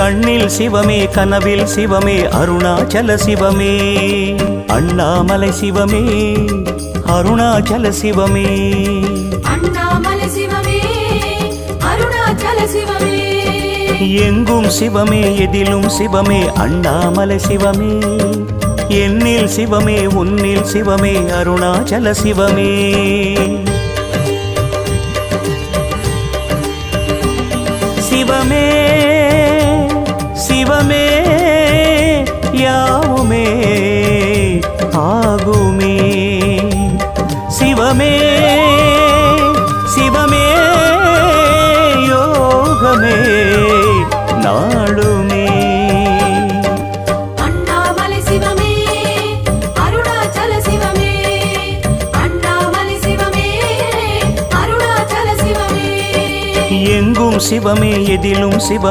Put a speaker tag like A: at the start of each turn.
A: கண்ணில் சிவமே கனவில் சிவமே அருணாச்சல சிவமே அண்ணாமலை சிவமே அருணாச்சல சிவமே
B: அண்ணாமலை சிவமே அருணாச்சல சிவமே
A: எங்கும் சிவமே எதிலும் சிவமே அண்ணாமலை சிவமே என்னில் சிவமே உன்னில் சிவமே அருணாச்சல சிவமே சிவமே சிவமே யாவுமே ஆகுமே சிவமே சிவமே யோகமே நாளுமே
B: அண்ணாமலை சிவமே அருணாச்சல சிவமே அண்ணாமலை சிவமே அருணாச்சல சிவமே
A: எங்கும் சிவமே எதிலும் சிவ